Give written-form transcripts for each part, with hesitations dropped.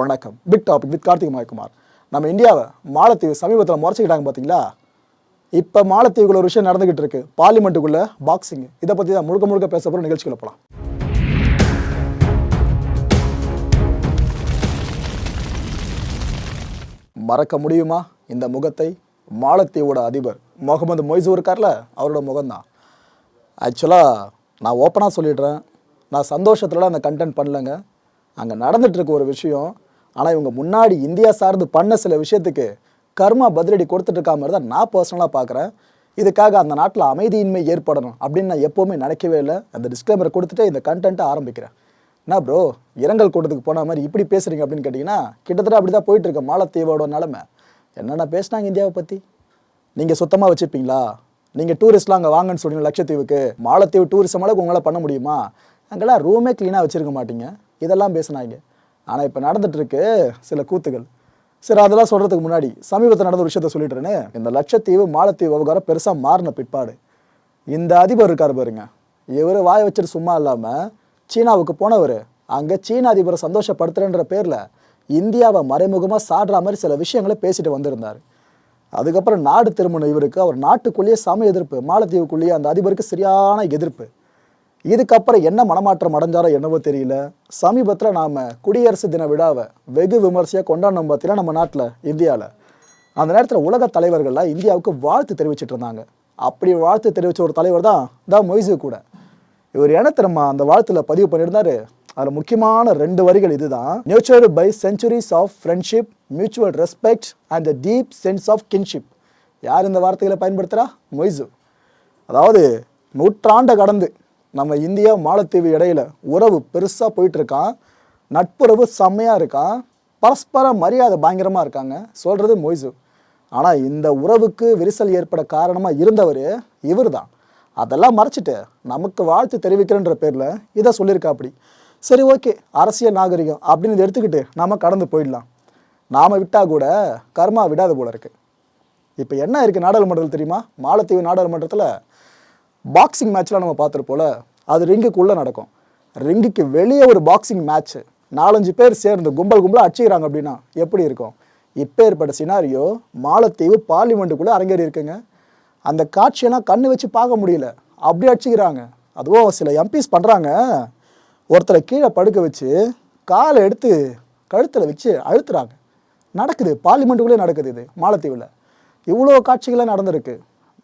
வணக்கம். Big topic with Karthik Mayakumar. நம்ம இந்தியாவை மாலத்தீவு சமீபத்தில் முறைச்சிக்கிட்டாங்க பார்த்தீங்களா? இப்போ மாலத்தீவுக்குள்ள ஒரு விஷயம் நடந்துகிட்டு இருக்கு. பார்லிமெண்ட்டுக்குள்ள பாக்ஸிங். இதை பற்றி தான் முழுக்க பேச போகிற நிகழ்ச்சிக்குள்ள போகலாம். மறக்க முடியுமா இந்த முகத்தை? மாலத்தீவோட அதிபர் முகமது மொய்சு இருக்கார்ல, அவரோட முகம்தான். ஆக்சுவலாக நான் ஓப்பனாக சொல்லிடுறேன், நான் சந்தோஷத்தில் அந்த கண்டென்ட் பண்ணலைங்க. அங்கே நடந்துகிட்ருக்கு ஒரு விஷயம். ஆனால் இவங்க முன்னாடி இந்தியா சார்ந்து பண்ண சில விஷயத்துக்கு கர்மா பதிலடி கொடுத்துட்ருக்கா மாதிரி தான் நான் பர்சனலாக பார்க்குறேன். இதுக்காக அந்த நாட்டில் அமைதியின்மை ஏற்படணும் அப்படின்னு நான் எப்போவுமே நினைக்கவே இல்லை. அந்த டிஸ்க்ளைமரை கொடுத்துட்டு இந்த கண்டென்ட்டை ஆரம்பிக்கிறேன். என்ன ப்ரோ, இரங்கல் கூட்டத்துக்கு போன மாதிரி இப்படி பேசுகிறீங்க அப்படின்னு கேட்டிங்கன்னா, கிட்டத்தட்ட அப்படி தான் போயிட்டுருக்க மாலத்தீவோட நிலமை. என்னென்ன பேசினாங்க இந்தியாவை பற்றி நீங்கள் சுத்தமாக வச்சுப்பீங்களா? நீங்கள் டூரிஸ்ட்லாம் அங்கே வாங்கன்னு சொன்னீங்க லட்சத்தீவுக்கு. மாலத்தீவு டூரிசம் அளவுக்கு உங்களால் பண்ண முடியுமா? அங்கெல்லாம் ரூமே க்ளீனாக வச்சுருக்க மாட்டீங்க. இதெல்லாம் பேசுனாங்க. ஆனால் இப்போ நடந்துகிட்ருக்கு சில கூத்துகள். சரி, அதெல்லாம் சொல்கிறதுக்கு முன்னாடி சமீபத்தில் நடந்த ஒரு விஷயத்த சொல்லிட்டுறேன்னு. இந்த லட்சத்தீவு மாலத்தீவு விவகாரம் பெருசாக மாறின பிற்பாடு இந்த அதிபர் இருக்கார் பாருங்க, இவர் வாய வச்சுட்டு சும்மா இல்லாமல் சீனாவுக்கு போனவர் அங்கே சீன அதிபரை சந்தோஷப்படுத்துறேன்ற பேரில் இந்தியாவை மறைமுகமாக சாடுற மாதிரி சில விஷயங்களை பேசிட்டு வந்திருந்தார். அதுக்கப்புறம் நாடு திரும்பின இவருக்கு அவர் நாட்டுக்குள்ளேயே சம எதிர்ப்பு, மாலத்தீவுக்குள்ளேயே அந்த அதிபருக்கு சரியான எதிர்ப்பு. இதுக்கப்புறம் என்ன மனமாற்றம் அடைஞ்சாரோ என்னவோ தெரியல. சமீபத்தில் நாம் குடியரசு தின விழாவை வெகு விமர்சையாக கொண்டாடணும் பார்த்தீங்கன்னா நம்ம நாட்டில் இந்தியாவில். அந்த நேரத்தில் உலக தலைவர்கள்லாம் இந்தியாவுக்கு வாழ்த்து தெரிவிச்சிட்டு இருந்தாங்க. அப்படி வாழ்த்து தெரிவித்த ஒரு தலைவர் தான் மொய்சு கூட. இவர் என்ன தெரியுமா அந்த வாழ்த்தில் பதிவு பண்ணியிருந்தாரு? அதில் முக்கியமான 2 வரிகள் இதுதான்: nurtured by centuries of friendship, mutual respect and a deep sense of kinship. யார் இந்த வார்த்தைகளை பயன்படுத்துகிறா? மொய்சு. அதாவது நூற்றாண்டை கடந்து நம்ம இந்தியா மாலத்தீவு இடையில உறவு பெருசாக போயிட்டுருக்கான். நட்புறவு செம்மையாக இருக்கான். பரஸ்பர மரியாதை பயங்கரமாக இருக்காங்க சொல்கிறது மொய்சு. ஆனால் இந்த உறவுக்கு விரிசல் ஏற்பட காரணமாக இருந்தவர் இவர் தான். அதெல்லாம் மறைச்சிட்டு நமக்கு வாழ்த்து தெரிவிக்கிறன்ற பேரில் இதை சொல்லியிருக்கா. அப்படி சரி, ஓகே, அரசியல் நாகரிகம் அப்படின்னு இதை எடுத்துக்கிட்டு நாம் கடந்து போயிடலாம். நாம் விட்டால் கூட கர்மா விடாது போல இருக்குது. இப்போ என்ன இருக்குது நாடாளுமன்றத்தில் தெரியுமா? மாலத்தீவு நாடாளுமன்றத்தில் பாக்ஸிங் மேட்ச்லாம் நம்ம பார்த்துருப்போல, அது ரிங்குக்குள்ளே நடக்கும். ரிங்குக்கு வெளியே ஒரு பாக்ஸிங் மேட்ச்சு 4-5 பேர் சேர்ந்து கும்பலாக அடிச்சுக்கிறாங்க அப்படின்னா எப்படி இருக்கும்? இப்போ ஏற்பட்ட சினாரியோ மாலத்தீவு பார்லிமெண்ட்டுக்குள்ளே அரங்கேறி இருக்குங்க. அந்த காட்சியெல்லாம் கண்ணு வச்சு பார்க்க முடியல, அப்படி அடிச்சுக்கிறாங்க. அதுவும் சில எம்பிஸ் பண்ணுறாங்க, ஒருத்தரை கீழே படுக்க வச்சு காலை எடுத்து கழுத்தில் வச்சு அழுத்துறாங்க. நடக்குது, பார்லிமெண்ட்டுக்குள்ளே நடக்குது. இது மாலத்தீவில் இவ்வளோ காட்சிகளாக நடந்திருக்கு.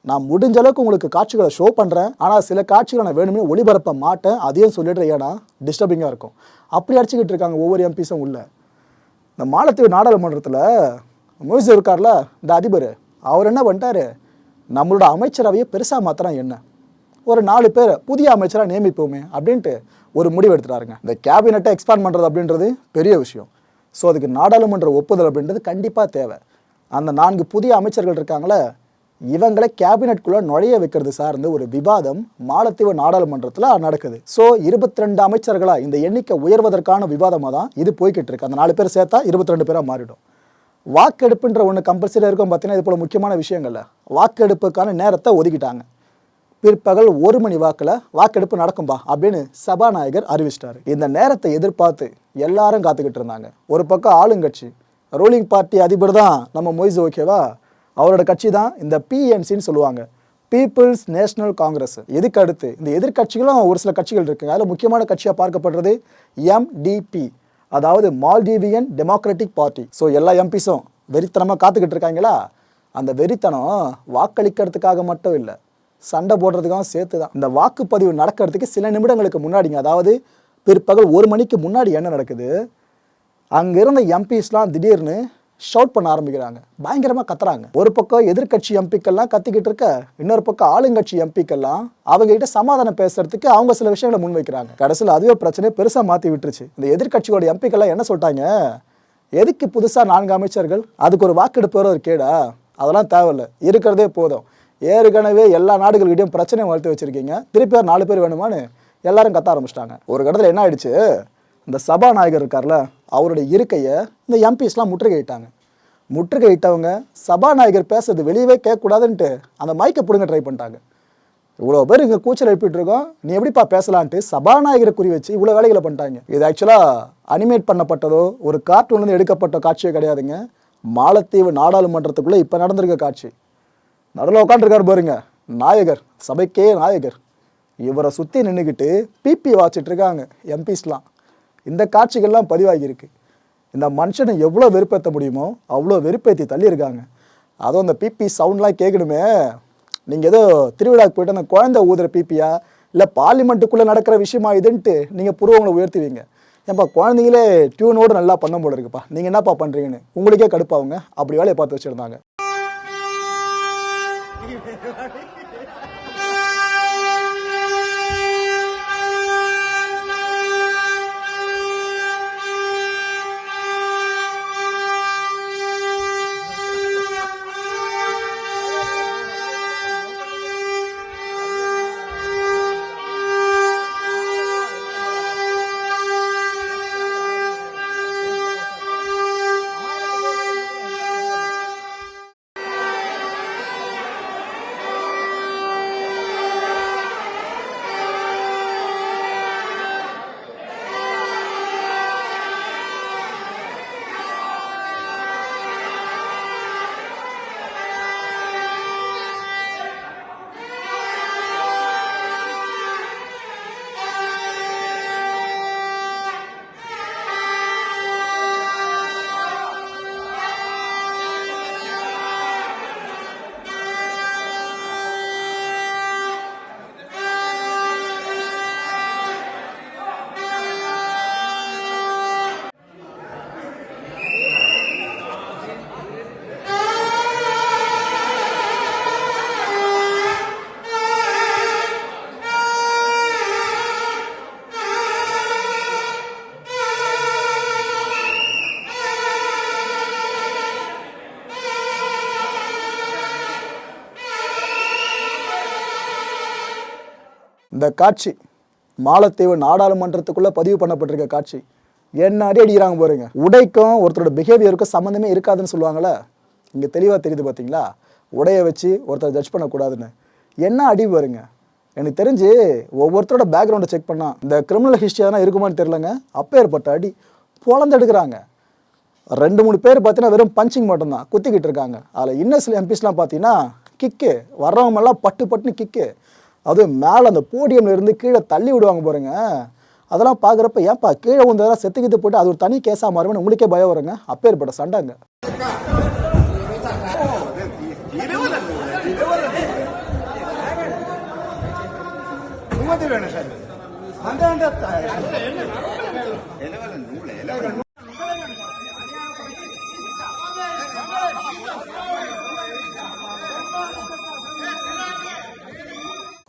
நான் முடிஞ்ச அளவுக்கு உங்களுக்கு காட்சிகளை ஷோ பண்ணுறேன். ஆனால் சில காட்சிகளை நான் வேணுமே ஒளிபரப்ப மாட்டேன், அதையும் சொல்லிடுறேன். ஏன்னா டிஸ்டர்பிங்காக இருக்கும். அப்படி அடிச்சுக்கிட்டு இருக்காங்க ஒவ்வொரு எம்பிஸும் உள்ள. இந்த மாலத்தீவு நாடாளுமன்றத்தில் மொய்சு இருக்கார்ல, இந்த அதிபர், அவர் என்ன பண்ணிட்டாரு? நம்மளோட அமைச்சரவையை பெருசாக மாத்திரம் என்ன, ஒரு 4 பேரை புதிய அமைச்சராக நியமிப்போமே அப்படின்ட்டு ஒரு முடிவு எடுத்துட்டாருங்க. இந்த கேபினட்டை எக்ஸ்பேண்ட் பண்ணுறது அப்படின்றது பெரிய விஷயம். ஸோ அதுக்கு நாடாளுமன்ற ஒப்புதல் அப்படின்றது கண்டிப்பாக தேவை. அந்த 4 புதிய அமைச்சர்கள் இருக்காங்களே, இவங்களை கேபினெட்குள்ளே நுழைய வைக்கிறது சார்ந்து ஒரு விவாதம் மாலத்தீவு நாடாளுமன்றத்தில் நடக்குது. ஸோ 22 அமைச்சர்களாக இந்த எண்ணிக்கை உயர்வதற்கான விவாதமாக தான் இது போய்கிட்டு இருக்கு. அந்த 4 பேர் சேர்த்தா 22 பேராக மாறிடும். வாக்கெடுப்புன்ற ஒன்று கம்பல்சரி இருக்கும் பார்த்தீங்கன்னா. இது போல முக்கியமான விஷயங்கள்ல வாக்கெடுப்புக்கான நேரத்தை ஒதுக்கிட்டாங்க. பிற்பகல் 1 மணி வாக்கில் வாக்கெடுப்பு நடக்கும்பா அப்படின்னு சபாநாயகர் அறிவிச்சிட்டாரு. இந்த நேரத்தை எதிர்பார்த்து எல்லாரும் காத்துக்கிட்டு இருந்தாங்க. ஒரு பக்கம் ஆளுங்கட்சி ரூலிங் பார்ட்டி அதிபர் தான் நம்ம மொய்சு, ஓகேவா? அவரோட கட்சி தான் இந்த பிஎன்சின்னு சொல்லுவாங்க, பீப்புள்ஸ் நேஷனல் காங்கிரஸ். இதுக்கு அடுத்து இந்த எதிர்கட்சிகளும் ஒரு சில கட்சிகள் இருக்குங்க. அதில் முக்கியமான கட்சியாக பார்க்கப்படுறது எம்டிபி, அதாவது மால்டீவியன் டெமோக்ராட்டிக் பார்ட்டி. ஸோ எல்லா எம்பிஸும் வெறித்தனமாக காத்துக்கிட்டு இருக்காங்களா? அந்த வெறித்தனம் வாக்களிக்கிறதுக்காக மட்டும் இல்லை, சண்டை போடுறதுக்காக சேர்த்து தான். இந்த வாக்குப்பதிவு நடக்கிறதுக்கு சில நிமிடங்களுக்கு முன்னாடிங்க, அதாவது பிற்பகல் 1 மணிக்கு முன்னாடி என்ன நடக்குது? அங்கே இருந்த எம்பிஸ்லாம் திடீர்னு ஷவுட் பண்ண ஆரம்பிக்கிறாங்க, பயங்கரமாக கத்துறாங்க. ஒரு பக்கம் எதிர்கட்சி எம்பிக்கெல்லாம் கத்திக்கிட்டு இருக்க, இன்னொரு பக்கம் ஆளுங்கட்சி எம்பிக்கெல்லாம் அவங்ககிட்ட சமாதானம் பேசுறதுக்கு அவங்க சில விஷயங்களை முன்வைக்கிறாங்க. கடைசியில் அதுவே பிரச்சனையை பெருசாக மாற்றி விட்டுருச்சு. இந்த எதிர்கட்சியோட எம்பிக்கெல்லாம் என்ன சொல்லிட்டாங்க? எதுக்கு புதுசாக 4 அமைச்சர்கள், அதுக்கு ஒரு வாக்கெடுப்பு ஒரு கேடா? அதெல்லாம் தேவையில்லை, இருக்கிறதே போதும். ஏற்கனவே எல்லா நாடுகள்கிட்டையும் பிரச்சனையை வளர்த்து வச்சுருக்கீங்க, திருப்பி 4 பேர் வேணுமான்னு எல்லாரும் கத்த ஆரம்பிச்சிட்டாங்க. ஒரு கடத்தில் என்ன ஆயிடுச்சு? இந்த சபாநாயகர் இருக்கார்ல, அவருடைய இருக்கையை இந்த எம்பிஸ்லாம் முற்றுகையிட்டாங்க. முற்றுகையிட்டவங்க சபாநாயகர் பேசுறது வெளியவே கேட்கக்கூடாதுன்ட்டு அந்த மைக்கை பிடுங்க ட்ரை பண்ணிட்டாங்க. இவ்வளோ பேர் இங்கே கூச்சல் எழுப்பிட்டு இருக்கோம், நீ எப்படிப்பா பேசலான்ட்டு சபாநாயகரை குறி வச்சு இவ்வளோ வேலைகளை பண்ணிட்டாங்க. இது ஆக்சுவலாக அனிமேட் பண்ணப்பட்டதோ ஒரு கார்ட்டூன்லேருந்து எடுக்கப்பட்ட காட்சியோ கிடையாதுங்க. மாலத்தீவு நாடாளுமன்றத்துக்குள்ளே இப்போ நடந்திருக்க காட்சி. நடுவில் உட்காந்துருக்காரு பாருங்க நாயகர், சபைக்கே நாயகர். இவரை சுற்றி நின்றுக்கிட்டு பிபி வாச்சிட்டு இருக்காங்க எம்பிஸ்லாம். இந்த காட்சிகள்லாம் பதிவாகியிருக்கு. இந்த மனுஷனை எவ்வளோ வெறுப்பேற்ற முடியுமோ அவ்வளோ வெறுப்பேற்றி தள்ளியிருக்காங்க. அதுவும் அந்த பிபி சவுண்ட்லாம் கேட்கணுமே. நீங்கள் ஏதோ திருவிழாவுக்கு போய்ட்டு அந்த குழந்தை ஊதுற பிபியா இல்லை பார்லிமெண்ட்டுக்குள்ளே நடக்கிற விஷயமா இதுன்ட்டு நீங்கள் புருவங்களை உயர்த்துவீங்க. ஏன்ப்பா குழந்தைங்களே டியூனோடு நல்லா பண்ண போல இருக்குப்பா, நீங்கள் என்னப்பா பண்ணுறீங்கன்னு உங்களுக்கே கடுப்பாவுங்க. அப்படி வேலையை பார்த்து வச்சுருந்தாங்க. இந்த காட்சி மாலத்தீவு நாடாளுமன்றத்துக்குள்ளே பதிவு பண்ணப்பட்டிருக்க காட்சி. என்ன அடி அடிக்கிறாங்க பாருங்க. உடைக்கும் ஒருத்தரோட பிஹேவியருக்கும் சம்மந்தமே இருக்காதுன்னு சொல்லுவாங்களே, இங்கே தெளிவாக தெரியுது பார்த்தீங்களா. உடையை வச்சு ஒருத்தரை ஜட்ஜ் பண்ணக்கூடாதுன்னு. என்ன அடி பாருங்க. எனக்கு தெரிஞ்சு ஒவ்வொருத்தரோட பேக்ரவுண்டை செக் பண்ணால் இந்த கிரிமினல் ஹிஸ்ட்ரி எதனா இருக்குமான்னு தெரிலங்க. அப்பேற்பட்ட அடி பொழந்தெடுக்கிறாங்க. 2-3 பேர் பார்த்தீங்கன்னா வெறும் பஞ்சிங் மட்டும்தான் குத்திக்கிட்டு இருக்காங்க. அதில் இன்னும் சில எம்பிஸ்லாம் பார்த்தீங்கன்னா கிக்கு, வர்றவங்கெல்லாம் பட்டுன்னு கிக்கு. அதுவும் மேலே அந்த போடியம்ல இருந்து கீழே தள்ளி விடுவாங்க பாருங்க. அதெல்லாம் பார்க்குறப்ப ஏன்ப்பா கீழே வந்ததெல்லாம் செத்துக்கிட்டு போட்டு அது ஒரு தனி கேஸாக மாறுவேன்னு உங்களுக்கே பயம் வருங்க. அப்பேற்பட்ட சண்டைங்க.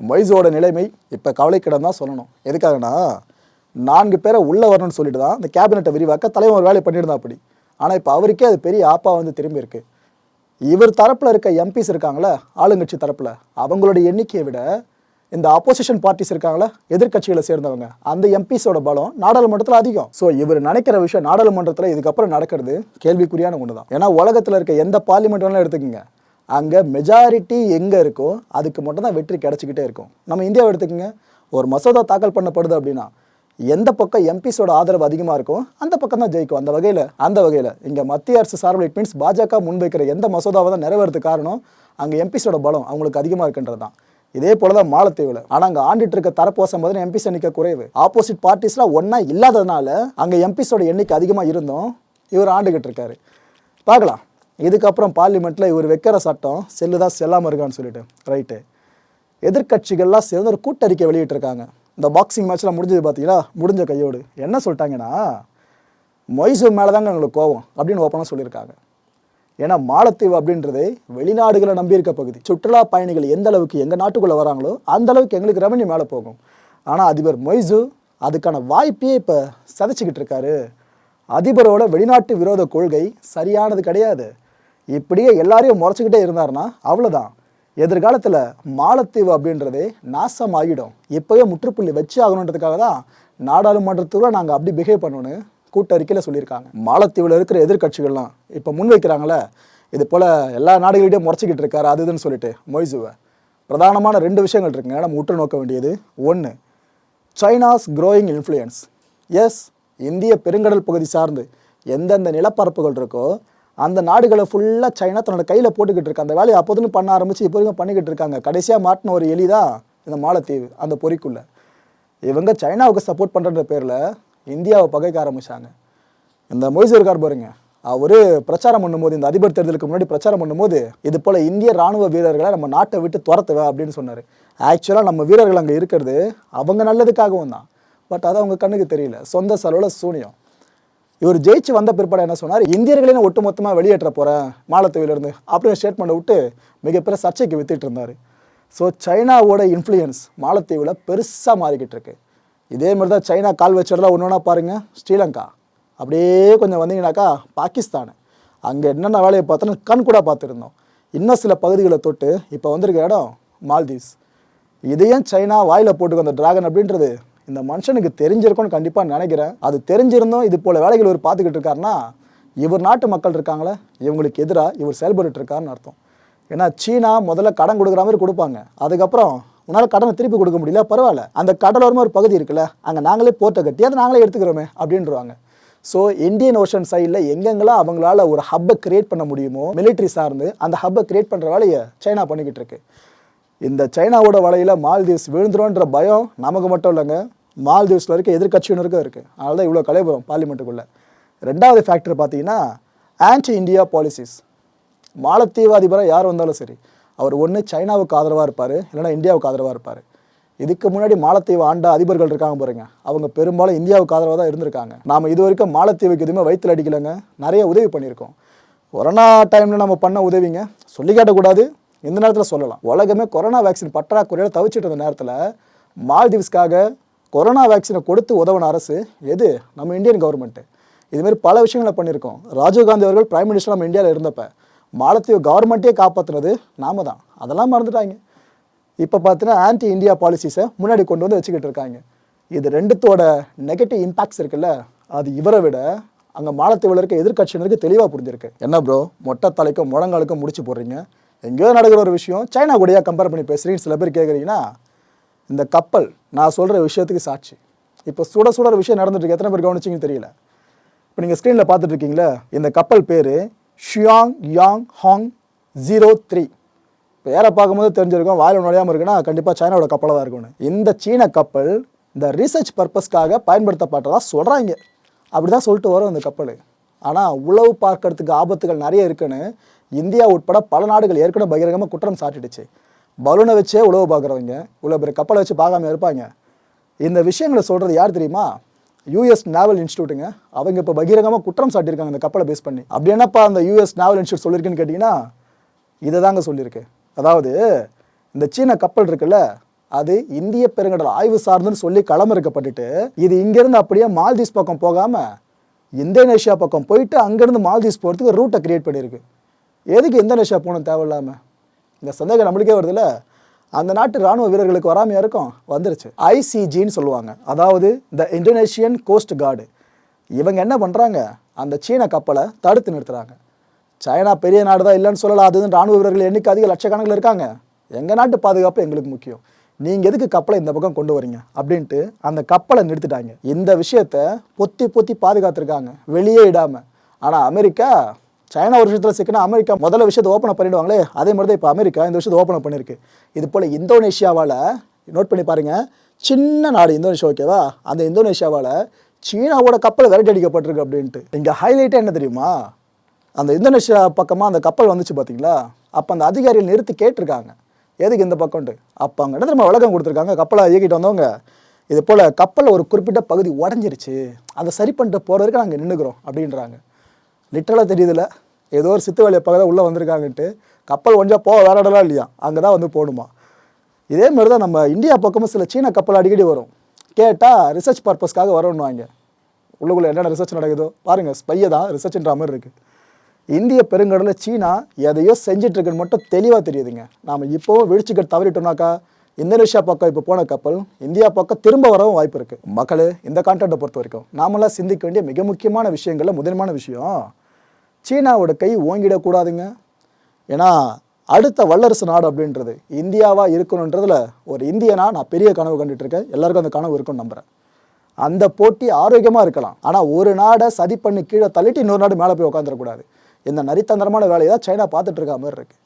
மொய்ஸோட நிலைமை இப்போ கவலைக்கிடம் தான் சொல்லணும். எதுக்காகனா 4 பேரை உள்ளே வரணும்னு சொல்லிட்டு தான் இந்த கேபினெட்டை விரிவாக்க தலைவர் வேலை பண்ணியிருந்தா அப்படி. ஆனால் இப்போ அவருக்கே அது பெரிய ஆப்பா வந்து திரும்பி இருக்கு. இவர் தரப்பில் இருக்க எம்பிஸ் இருக்காங்களே, ஆளுங்கட்சி தரப்பில், அவங்களோட எண்ணிக்கையை விட இந்த ஆப்போசிஷன் பார்ட்டிஸ் இருக்காங்களே, எதிர்கட்சிகளை சேர்ந்தவங்க, அந்த எம்பிஸோட பலம் நாடாளுமன்றத்தில் அதிகம். ஸோ இவர் நினைக்கிற விஷயம் நாடாளுமன்றத்தில் இதுக்கப்புறம் நடக்கிறது கேள்விக்குறியான ஒன்று தான். ஏன்னா உலகத்தில் இருக்க எந்த பார்லிமெண்ட் வேணாலும் எடுத்துக்கோங்க, அங்கே மெஜாரிட்டி எங்கே இருக்கோ அதுக்கு மட்டும் தான் வெற்றி கிடச்சிக்கிட்டே இருக்கும். நம்ம இந்தியாவை எடுத்துக்கோங்க, ஒரு மசோதா தாக்கல் பண்ணப்படுது அப்படின்னா எந்த பக்கம் எம்பிஸோட ஆதரவு அதிகமாக இருக்கும் அந்த பக்கம் தான் ஜெயிக்கும். அந்த வகையில் இங்கே மத்திய அரசு சார்பில் இட் மீன்ஸ் பாஜக முன்வைக்கிற எந்த மசோதாவை தான் நிறைவேறதுக்கு காரணம் அங்கே எம்பிஸோட பலம் அவங்களுக்கு அதிகமாக இருக்குன்றது தான். இதே போல தான் மாலத்தீவில். ஆனால் அங்கே ஆண்டிட்டு இருக்க தரப்போசம் பார்த்தீங்கன்னா எம்பிஸ் எண்ணிக்கை குறைவு. ஆப்போசிட் பார்ட்டிஸ்லாம் ஒன்றா இல்லாததுனால அங்கே எம்பிஸோட எண்ணிக்கை அதிகமாக இருந்தும் இவர் ஆண்டுகிட்டு இருக்காரு. பார்க்கலாம் இதுக்கப்புறம் பார்லிமெண்ட்டில் இவர் வைக்கிற சட்டம் செல்லுதா செல்லாமல் இருக்கான்னு சொல்லிட்டு. ரைட்டு, எதிர்கட்சிகள்லாம் சேர்ந்து ஒரு கூட்டறிக்கை வெளியிட்டிருக்காங்க. இந்த பாக்ஸிங் மேட்ச்லாம் முடிஞ்சது பார்த்தீங்களா, முடிஞ்ச கையோடு என்ன சொல்லிட்டாங்கன்னா மொய்சூர் மேலே தாங்க எங்களுக்கு கோவம் அப்படின்னு ஓப்பனாக சொல்லியிருக்காங்க. ஏன்னா மாலத்தீவு அப்படின்றது வெளிநாடுகளை நம்பியிருக்க பகுதி. சுற்றுலா பயணிகள் எந்த அளவுக்கு எங்கள் நாட்டுக்குள்ளே வராங்களோ அந்த அளவுக்கு எங்களுக்கு ரெவன்யூ மேலே போகும். ஆனால் அதிபர் மொய்சு அதுக்கான வாய்ப்பையே இப்போ சதைச்சிக்கிட்டு இருக்காரு. அதிபரோட வெளிநாட்டு விரோத கொள்கை சரியானது கிடையாது. இப்படியே எல்லாரையும் முறைச்சிக்கிட்டே இருந்தாருன்னா அவ்வளோதான். எதிர்காலத்தில் மாலத்தீவு அப்படின்றதே நாசம் ஆகிடும். இப்போவே முற்றுப்புள்ளி வச்சு ஆகணுன்றதுக்காக தான் நாடாளுமன்றத்தில் நாங்கள் அப்படி பிஹேவ் பண்ணணும்னு கூட்டறிக்கையில் சொல்லியிருக்காங்க. மாலத்தீவில் இருக்கிற எதிர்கட்சிகள்லாம் இப்போ முன்வைக்கிறாங்களே, இது போல் எல்லா நாடுகளிடையும் முறைச்சிக்கிட்டு இருக்காரு அது இதுன்னு சொல்லிட்டு மொய்சுவை. பிரதானமான 2 விஷயங்கள் இருக்குங்க நம்ம உற்று நோக்க வேண்டியது. 1, சைனாஸ் க்ரோயிங் இன்ஃப்ளூயன்ஸ். எஸ், இந்திய பெருங்கடல் பகுதி சார்ந்து எந்தெந்த நிலப்பரப்புகள் இருக்கோ அந்த நாடுகளை ஃபுல்லாக சைனா தன்னோட கையில் போட்டுக்கிட்டு இருக்கு. அந்த வேலையை அப்போதுன்னு பண்ண ஆரம்பித்து இப்போ வரைக்கும் பண்ணிக்கிட்டு இருக்காங்க. கடைசியாக மாட்டின ஒரு எலி தான் இந்த மாலத்தீவு, அந்த பொறிக்குள்ள. இவங்க சைனாவுக்கு சப்போர்ட் பண்ணுற பேரில் இந்தியாவை பகைக்க ஆரம்பித்தாங்க. இந்த மொய்சு இருக்கார் பாருங்க, அவர் பிரச்சாரம் பண்ணும்போது, இந்த அதிபர் தேர்தலுக்கு முன்னாடி பிரச்சாரம் பண்ணும்போது, இது போல் இந்திய ராணுவ வீரர்களை நம்ம நாட்டை விட்டு துரத்துவ அப்படின்னு சொன்னார். ஆக்சுவலாக நம்ம வீரர்கள் அங்கே இருக்கிறது அவங்க நல்லதுக்காகவும் தான். பட் அது அவங்க கண்ணுக்கு தெரியல, சொந்த செலவில் சூனியம். இவர் ஜெயிச்சு வந்த பிற்பாடு என்ன சொன்னார், இந்தியர்களே ஒட்டு மொத்தமாக வெளியேற்ற போகிறேன் மாலத்தீவிலிருந்து அப்படின்னு ஸ்டேட்மெண்ட்டை விட்டு மிகப்பெரிய சர்ச்சைக்கு வித்திட்டு இருந்தார். ஸோ சைனாவோட இன்ஃப்ளூயன்ஸ் மாலத்தீவில் பெருசாக மாறிக்கிட்டு இருக்கு. இதே மாதிரி தான் சைனா கால் வச்சதெல்லாம் ஒன்று ஒன்றா பாருங்கள். ஸ்ரீலங்கா, அப்படியே கொஞ்சம் வந்தீங்கன்னாக்கா பாகிஸ்தான், அங்கே என்னென்ன வேலையை பார்த்தோன்னு கண் கூட பார்த்துருந்தோம். இன்னும் சில பகுதிகளை தொட்டு இப்போ வந்திருக்க இடம் மால்தீவ்ஸ். இதையும் சைனா வாயில் போட்டுக்க அந்த டிராகன் அப்படின்றது இந்த மனுஷனுக்கு தெரிஞ்சிருக்கும்னு கண்டிப்பாக நினைக்கிறேன். அது தெரிஞ்சிருந்தோம் இது போல் வேலைகள் இவர் பார்த்துக்கிட்டு இருக்காருன்னா இவர் நாட்டு மக்கள் இருக்காங்களே இவங்களுக்கு எதிராக இவர் செயல்பட்டு இருக்காருன்னு அர்த்தம். ஏன்னா சீனா முதல்ல கடன் கொடுக்குற மாதிரி கொடுப்பாங்க, அதுக்கப்புறம் உன்னால் கடனை திருப்பி கொடுக்க முடியல, பரவாயில்ல, அந்த கடலோரமாக ஒரு பகுதி இருக்குல்ல, அங்கே நாங்களே போர்ட்டை கட்டி அதை நாங்களே எடுத்துக்கிறோமே அப்படின்றவாங்க. ஸோ இந்தியன் ஓஷன் சைடில் எங்கெங்கெல்லாம் அவங்களால ஒரு ஹப்பை கிரியேட் பண்ண முடியுமோ மிலிட்ரி சார்ந்து அந்த ஹப்பை கிரியேட் பண்ணுற வேலையை சைனா பண்ணிக்கிட்டு இருக்கு. இந்த சைனாவோட வலையில் மால்தீவ்ஸ் விழுந்துரும்ன்ற பயம் நமக்கு மட்டும் இல்லைங்க, மால்தீவ்ஸில் இருக்க எதிர்கட்சியினருக்கும் இருக்குது. அதனால தான் இவ்வளோ கலைபுரம் பார்லிமெண்ட்டுக்குள்ளே. ரெண்டாவது ஃபேக்டர் பார்த்தீங்கன்னா ஆன்டி இந்தியா பாலிசிஸ். மாலத்தீவு அதிபராக யார் வந்தாலும் சரி, அவர் ஒன்று சைனாவுக்கு ஆதரவாக இருப்பார், இல்லைனா இந்தியாவுக்கு ஆதரவாக இருப்பார். இதுக்கு முன்னாடி மாலத்தீவு ஆண்ட அதிபர்கள் இருக்காங்க பாருங்க, அவங்க பெரும்பாலும் இந்தியாவுக்கு ஆதரவாக தான் இருந்திருக்காங்க. நாம் இது வரைக்கும் மாலத்தீவுக்கு எதுவுமே வயிற்றில் அடிக்கலைங்க, நிறைய உதவி பண்ணியிருக்கோம். கொரோனா டைமில் நம்ம பண்ண உதவிங்க சொல்லி காட்டக்கூடாது, இந்த நேரத்தில் சொல்லலாம். உலகமே கொரோனா வேக்சின் பற்றாக்குறையோட தவிச்சிட்டு இருந்த நேரத்தில் மால்தீவ்ஸ்க்காக கொரோனா வேக்சினை கொடுத்து உதவின அரசு எது? நம்ம இந்தியன் கவர்மெண்ட்டு. இதுமாரி பல விஷயங்களை பண்ணியிருக்கோம். ராஜீவ்காந்தி அவர்கள் பிரைம் மினிஸ்டர் நம்ம இந்தியாவில் இருந்தப்போ மாலத்தீவு கவர்மெண்ட்டே காப்பாற்றுனது நாம தான், அதெல்லாம் மறந்துட்டாங்க. இப்போ பார்த்தீங்கன்னா ஆன்டி இந்தியா பாலிசிஸை முன்னாடி கொண்டு வந்து வச்சுக்கிட்டு இருக்காங்க. இது ரெண்டுத்தோட நெகட்டிவ் இம்பாக்ட்ஸ் இருக்குல்ல, அது இவரை விட அங்கே மாலத்தீவில் இருக்க எதிர்கட்சியினருக்கு தெளிவாக புரிஞ்சிருக்கு. என்ன ப்ரோ மொட்டை தலைக்கும் முழங்காலுக்கும் முடிச்சு போடுறீங்க, எங்கேயோ நடக்கிற ஒரு விஷயம் சைனா கூடயா கம்பேர் பண்ணி பேசுகிறீங்கன்னு சில பேர் கேட்குறீங்கன்னா, இந்த கப்பல் நான் சொல்கிற விஷயத்துக்கு சாட்சி. இப்போ சுட சுட ஒரு விஷயம் நடந்துட்டு எத்தனை பேர் கவனிச்சிங்கன்னு தெரியல. இப்போ நீங்கள் ஸ்க்ரீனில் பார்த்துட்டு இருக்கீங்களா, இந்த கப்பல் பேர் ஷியாங் யாங் ஹாங் 03. பேரை பார்க்கும்போது தெரிஞ்சிருக்கும், வாயில் நுழையாமல் இருக்குன்னா கண்டிப்பாக சைனாவோட கப்பலாக தான் இருக்கும்னு. இந்த சீன கப்பல் இந்த ரிசர்ச் பர்பஸ்க்காக பயன்படுத்தப்பட்டதாக சொல்கிறாங்க. அப்படி தான் சொல்லிட்டு வரும் இந்த கப்பல். ஆனால் உளவு பார்க்கறதுக்கு ஆபத்துகள் நிறைய இருக்குன்னு இந்தியா உட்பட பல நாடுகள் ஏற்கனவே பகிரங்கமாக குற்றம் சாட்டிடுச்சு. பலூனை வச்சே உளவு பார்க்குறவங்க இவ்வளோ பெரிய கப்பலை வச்சு பார்க்காம இருப்பாங்க. இந்த விஷயங்களை சொல்கிறது யார் தெரியுமா? யூஎஸ் நேவல் இன்ஸ்டியூட்டுங்க. அவங்க இப்போ பகிரங்கமாக குற்றம் சாட்டியிருக்காங்க இந்த கப்பலை பேஸ் பண்ணி. அப்படி என்னப்பா அந்த யூஎஸ் நேவல் இன்ஸ்டியூட் சொல்லியிருக்குன்னு கேட்டிங்கன்னா இதை தாங்க சொல்லியிருக்கு. அதாவது இந்த சீன கப்பல் இருக்குல்ல, அது இந்திய பெருங்கடல் ஆய்வு சார்ந்துன்னு சொல்லி களமிறக்கப்பட்டுட்டு இது இங்கேருந்து அப்படியே மால்தீவ்ஸ் பக்கம் போகாமல் இந்தோனேஷியா பக்கம் போயிட்டு அங்கேருந்து மால்தீவ்ஸ் போகிறதுக்கு ரூட்டை கிரியேட் பண்ணியிருக்கு. எதுக்கு இந்தோனேஷியா போகணும் தேவையில்லாமல்? இந்த சந்தேகம் நம்மளுக்கே வருதுல்ல. அந்த நாட்டு ராணுவ வீரர்களுக்கு வராமையாக இருக்கும், வந்துருச்சு. ஐசிஜின்னு சொல்லுவாங்க, அதாவது இந்த இந்தோனேஷியன் கோஸ்ட் கார்டு. இவங்க என்ன பண்ணுறாங்க, அந்த சீன கப்பலை தடுத்து நிறுத்துகிறாங்க. சைனா பெரிய நாடு தான் இல்லைன்னு சொல்லலாம், அதுன்னு ராணுவ வீரர்கள் எண்ணிக்கை அதிக லட்சக்கணக்கில் இருக்காங்க. எங்கள் நாட்டு பாதுகாப்பு எங்களுக்கு முக்கியம், நீங்கள் எதுக்கு கப்பலை இந்த பக்கம் கொண்டு வரீங்க அப்படின்ட்டு அந்த கப்பலை நிறுத்திட்டாங்க. இந்த விஷயத்தை பொத்தி பொத்தி பாதுகாத்துருக்காங்க, வெளியே இடாமல். ஆனால் அமெரிக்கா, சைனா ஒரு விஷயத்தில் சிக்கனா அமெரிக்கா முதல்ல விஷயத்தை ஓப்பன் பண்ணிடுவாங்களே, அதே மாதிரி தான் இப்போ அமெரிக்கா இந்த விஷயத்தை ஓப்பன் பண்ணியிருக்கு. இது போல் இந்தோனேஷியாவால், நோட் பண்ணி பாருங்கள், சின்ன நாடு இந்தோனேஷியா, ஓகேவா, அந்த இந்தோனேஷியாவால் சீனாவோட கப்பல் விரட்டி அடிக்கப்பட்டிருக்கு அப்படின்ட்டு. இங்கே ஹைலைட்டாக என்ன தெரியுமா, அந்த இந்தோனேஷியா பக்கமாக அந்த கப்பல் வந்துச்சு பார்த்தீங்களா, அப்போ அந்த அதிகாரிகள் நிறுத்தி கேட்டிருக்காங்க எதுக்கு இந்த பக்கம்ட்டு. அப்போ அங்கே என்ன தெரியுமா விளக்கம் கொடுத்துருக்காங்க, கப்பலை இயக்கிட்டு வந்தவங்க, இது போல் கப்பலில் ஒரு குறிப்பிட்ட பகுதி உடஞ்சிருச்சு, அதை சரி பண்ணிட்டு போகிற வரைக்கும் நாங்கள் நின்றுக்கிறோம் அப்படின்றாங்க. லிட்டரலாக தெரியுதுல, ஏதோ ஒரு சித்து வேலையை பக்கம் உள்ளே வந்திருக்காங்கன்ட்டு. கப்பல் கொஞ்சம் போக வேற இடம்லாம் இல்லையா, அங்கே தான் வந்து போகணுமா. இதே மாதிரி தான் நம்ம இந்தியா பக்கமும் சில சீன கப்பல் அடிக்கடி வரும். கேட்டால் ரிசர்ச் பர்பஸ்க்காக வரணுவாங்க. உள்ளுக்குள்ளே என்னென்ன ரிசர்ச் நடக்குதோ பாருங்கள், ஸ்பையை தான் ரிசர்ச்ன்ற மாதிரி இருக்குது. இந்திய பெருங்கடலில் சீனா எதையோ செஞ்சிட்ருக்குன்னு மட்டும் தெளிவாக தெரியுதுங்க. நாம் இப்போவும் விழிச்சுக்கிட்டு தவறிட்டோம்னாக்கா இந்தோனேஷியா பக்கம் இப்போ போன கப்பல் இந்தியா பக்கம் திரும்ப வரவும் வாய்ப்பு இருக்குது. மக்களே, இந்த கான்டென்ட்டை பொறுத்த வரைக்கும் நாமெல்லாம் சிந்திக்க வேண்டிய மிக முக்கியமான விஷயங்களில் முதன்மையான விஷயம், சீனாவோட கை ஓங்கிடக்கூடாதுங்க. ஏன்னா அடுத்த வல்லரசு நாடு அப்படின்றது இந்தியாவாக இருக்கணுன்றதுல ஒரு இந்தியனா நான் பெரிய கனவு கண்டுட்டு இருக்கேன். எல்லாருக்கும் அந்த கனவு இருக்குன்னு நம்புகிறேன். அந்த போட்டி ஆரோக்கியமாக இருக்கலாம். ஆனால் ஒரு நாடை சதி பண்ணி கீழே தள்ளிட்டு இன்னொரு நாடு மேலே போய் உட்காந்துடக்கூடாது. இந்த நரித்தந்திரமான வேலையை தான் சைனா பார்த்துட்டு இருக்க மாதிரி இருக்குது.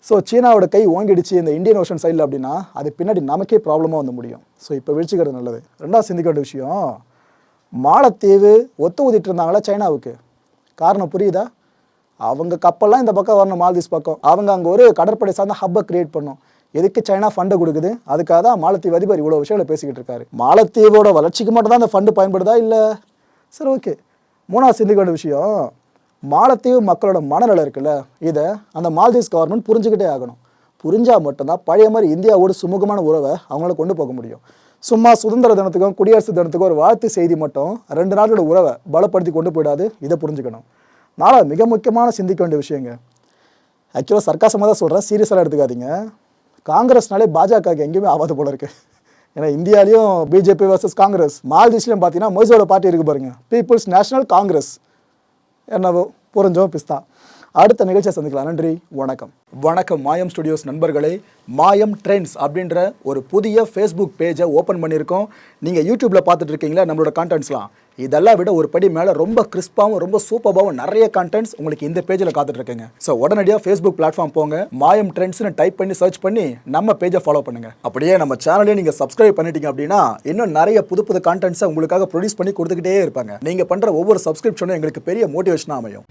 ஸோ சீனாவோட கை ஓங்கிடுச்சு இந்த இந்தியன் ஓஷன் சைடில் அப்படின்னா அது பின்னாடி நமக்கே ப்ராப்ளமாக வந்து முடியும். ஸோ இப்போ விழிச்சுக்கிறது நல்லது. ரெண்டாவது சிந்திக்க வேண்டிய விஷயம், மாலத்தீவு ஒத்து ஊதிட்டு இருந்தாங்களா சைனாவுக்கு. காரணம் புரியுதா? அவங்க கப்பல்லாம் இந்த பக்கம் வரணும், மால்தீவ்ஸ் பக்கம். அவங்க அங்கே ஒரு கடற்படை சார்ந்த ஹப்பை கிரியேட் பண்ணும். எதுக்கு சைனா ஃபண்டை கொடுக்குது? அதுக்காக தான் மாலத்தீவு அதிபர் இவ்வளோ விஷயங்களை பேசிக்கிட்டு இருக்காரு. மாலத்தீவோட வளர்ச்சிக்கு மட்டும் தான் அந்த ஃபண்டு பயன்படுதா இல்லை? சரி, ஓகே. மூணாவது சிந்திக்க வேண்டிய விஷயம், மாலத்தீவு மக்களோட மனநிலை இருக்குல்ல, இதை அந்த மால்தீவ்ஸ் கவர்மெண்ட் புரிஞ்சுக்கிட்டே ஆகணும். புரிஞ்சால் மட்டும்தான் பழைய மாதிரி இந்தியாவோட சுமூகமான உறவை அவங்கள கொண்டு போக முடியும். சும்மா சுதந்திர தினத்துக்கும் குடியரசு தினத்துக்கும் ஒரு வாழ்த்து செய்தி மட்டும் 2 நாட்டோட உறவை பலப்படுத்தி கொண்டு போயிடாது. இதை புரிஞ்சுக்கணும். நாலாவது மிக முக்கியமான சிந்திக்க வேண்டிய விஷயங்க, ஆக்சுவலாக சர்க்காசமாக தான் சொல்கிறேன், சீரியஸாக எடுத்துக்காதீங்க. காங்கிரஸ்னாலே பாஜகவுக்கு எங்கேயுமே ஆகாது போல இருக்குது. ஏன்னா இந்தியாலையும் பிஜேபி வர்சஸ் காங்கிரஸ், மால்தீவ்ஸ்லையும் பார்த்தீங்கன்னா மொய்சோட பார்ட்டி இருக்குது பாருங்க, பீப்புள்ஸ் நேஷனல் காங்கிரஸ். என்னவோ புரிஞ்சோம் பிஸ்தா. அடுத்த நிகழ்ச்சியை சந்திக்கலாம். நன்றி, வணக்கம். வணக்கம் மாயம் ஸ்டுடியோஸ் நண்பர்களே. மாயம் ட்ரெண்ட்ஸ் அப்படின்ற ஒரு புதிய ஃபேஸ்புக் பேஜை ஓப்பன் பண்ணியிருக்கோம். நீங்கள் யூடியூப்பில் பார்த்துட்டு இருக்கீங்களா நம்மளோட கான்டென்ட்ஸ்லாம். இதெல்லாம் விட ஒரு படி மேலே ரொம்ப கிறிஸ்பாகவும் ரொம்ப சூப்பராகவும் நிறைய கான்டென்ட்ஸ் உங்களுக்கு இந்த பேஜில் காத்துட்ருக்கேங்க. ஸோ உடனடியாக ஃபேஸ்புக் பிளாட்ஃபார்ம் போங்க, மாயம் ட்ரெண்ட்ஸ்னு டைப் பண்ணி சர்ச் பண்ணி நம்ம பேஜை ஃபாலோ பண்ணுங்கள். அப்படியே நம்ம சேனலையும் நீங்கள் சப்ஸ்கிரைப் பண்ணிட்டீங்க அப்படின்னா இன்னும் நிறைய புது புது கான்டென்ட்ஸை உங்களுக்காக ப்ரொடியூஸ் பண்ணி கொடுத்துக்கிட்டே இருப்பாங்க. நீங்கள் பண்ணுற ஒவ்வொரு சப்ஸ்கிரிப்ஷனும் எங்களுக்கு பெரிய மோட்டிவேஷனாக அமையும்.